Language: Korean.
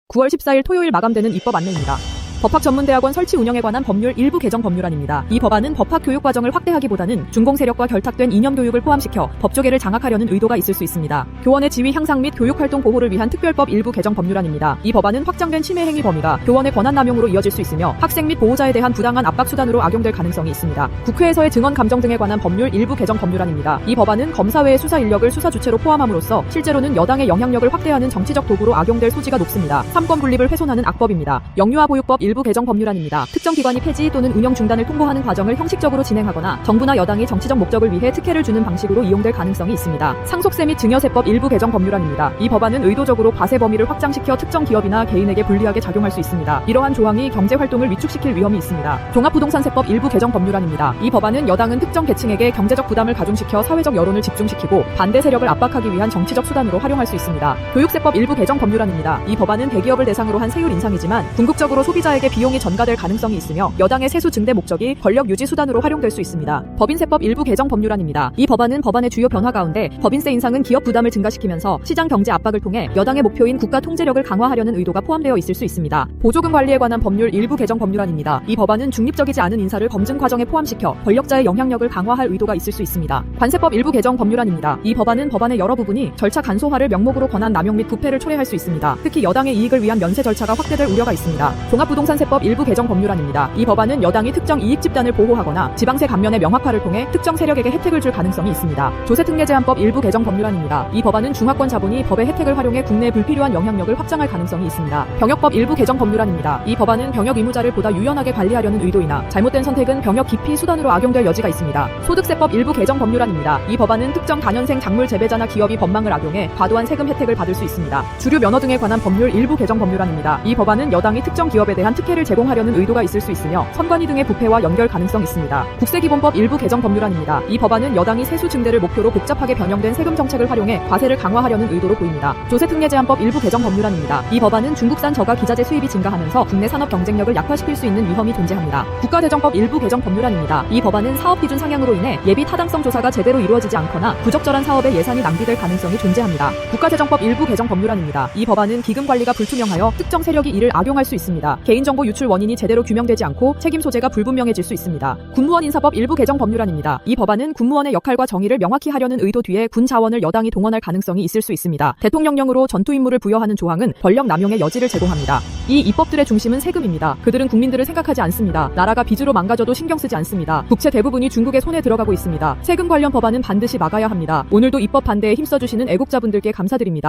9월 14일 토요일 마감되는 입법 안내입니다. 법학전문대학원 설치 운영에 관한 법률 일부 개정 법률안입니다. 이 법안은 법학 교육 과정을 확대하기보다는 준공 세력과 결탁된 이념 교육을 포함시켜 법조계를 장악하려는 의도가 있을 수 있습니다. 교원의 지위 향상 및 교육활동 보호를 위한 특별법 일부 개정 법률안입니다. 이 법안은 확장된 침해 행위 범위가 교원의 권한 남용으로 이어질 수 있으며 학생 및 보호자에 대한 부당한 압박 수단으로 악용될 가능성이 있습니다. 국회에서의 증언 감정 등에 관한 법률 일부 개정 법률안입니다. 이 법안은 검사 외의 수사 인력을 수사 주체로 포함함으로써 실제로는 여당의 영향력을 확대하는 정치적 도구로 악용될 소지가 높습니다. 삼권 분립을 훼손하는 악법입니다. 영유아 보육법 일부 개정 법률안입니다. 특정 기관이 폐지 또는 운영 중단을 통보하는 과정을 형식적으로 진행하거나 정부나 여당이 정치적 목적을 위해 특혜를 주는 방식으로 이용될 가능성이 있습니다. 상속세 및 증여세법 일부 개정 법률안입니다. 이 법안은 의도적으로 과세 범위를 확장시켜 특정 기업이나 개인에게 불리하게 작용할 수 있습니다. 이러한 조항이 경제활동을 위축시킬 위험이 있습니다. 종합부동산세법 일부 개정 법률안입니다. 이 법안은 여당은 특정 계층에게 경제적 부담을 가중시켜 사회적 여론을 집중시키고 반대 세력을 압박하기 위한 정치적 수단으로 활용할 수 있습니다. 교육세법 일부 개정 법률안입니다. 이 법안은 대기업을 대상으로 한 세율 인상이지만 궁극적으로 소비자에게 비용이 전가될 가능성이 있으며 여당의 세수 증대 목적이 권력 유지 수단으로 활용될 수 있습니다. 법인세법 일부 개정 법률안입니다. 이 법안은 법안의 주요 변화 가운데 법인세 인상은 기업 부담을 증가시키면서 시장 경제 압박을 통해 여당의 목표인 국가 통제력을 강화하려는 의도가 포함되어 있을 수 있습니다. 보조금 관리에 관한 법률 일부 개정 법률안입니다. 이 법안은 중립적이지 않은 인사를 검증 과정에 포함시켜 권력자의 영향력을 강화할 의도가 있을 수 있습니다. 관세법 일부 개정 법률안입니다. 이 법안은 법안의 여러 부분이 절차 간소화를 명목으로 권한 남용 및 부패를 초래할 수 있습니다. 특히 여당의 이익을 위한 면세 절차가 확대될 우려가 있습니다. 종합부동산세법 일부 개정 법률안입니다. 이 법안은 여당이 특정 이익 집단을 보호하거나 지방세 감면의 명확화를 통해 특정 세력에게 혜택을 줄 가능성이 있습니다. 조세특례제한법 일부 개정 법률안입니다. 이 법안은 중화권 자본이 법의 혜택을 활용해 국내에 불필요한 영향력을 확장할 가능성이 있습니다. 병역법 일부 개정 법률안입니다. 이 법안은 병역 의무자를 보다 유연하게 관리하려는 의도이나 잘못된 선택은 병역 기피 수단으로 악용될 여지가 있습니다. 소득세법 일부 개정 법률안입니다. 이 법안은 특정 다년생 작물 재배자나 기업이 법망을 악용해 과도한 세금 혜택을 받을 수 있습니다. 주류 면허 등에 관한 법률 일부 개정 법률안입니다. 이 법안은 여당이 특정 기업에 대한 특혜를 제공하려는 의도가 있을 수 있으며 선관위 등의 부패와 연결 가능성이 있습니다. 국세기본법 일부 개정 법률안입니다. 이 법안은 여당이 세수 증대를 목표로 복잡하게 변형된 세금 정책을 활용해 과세를 강화하려는 의도로 보입니다. 조세특례제한법 일부 개정 법률안입니다. 이 법안은 중국산 저가 기자재 수입이 증가하면서 국내 산업 경쟁력을 약화시킬 수 있는 위험이 존재합니다. 국가재정법 일부 개정 법률안입니다. 이 법안은 사업 기준 상향으로 인해 예비 타당성 조사가 제대로 이루어지지 않거나 부적절한 사업에 예산이 낭비될 가능성이 존재합니다. 국가재정법 일부 개정 법률안입니다. 이 법안은 기금 관리가 불투명하여 특정 세력이 이를 악용할 수 있습니다. 개인정보 유출 원인이 제대로 규명되지 않고 책임 소재가 불분명해질 수 있습니다. 군무원 인사법 일부 개정 법률안입니다. 이 법안은 군무원의 역할과 정의를 명확히 하려는 의도 뒤에 군 자원을 여당이 동원할 가능성이 있을 수 있습니다. 대통령령으로 전투 임무를 부여하는 조항은 권력 남용의 여지를 제공합니다. 이 입법들의 중심은 세금입니다. 그들은 국민들을 생각하지 않습니다. 나라가 빚으로 망가져도 신경 쓰지 않습니다. 국채 대부분이 중국의 손에 들어가고 있습니다. 세금 관련 법안은 반드시 막아야 합니다. 오늘도 입법 반대에 힘써주시는 애국자분들께 감사드립니다.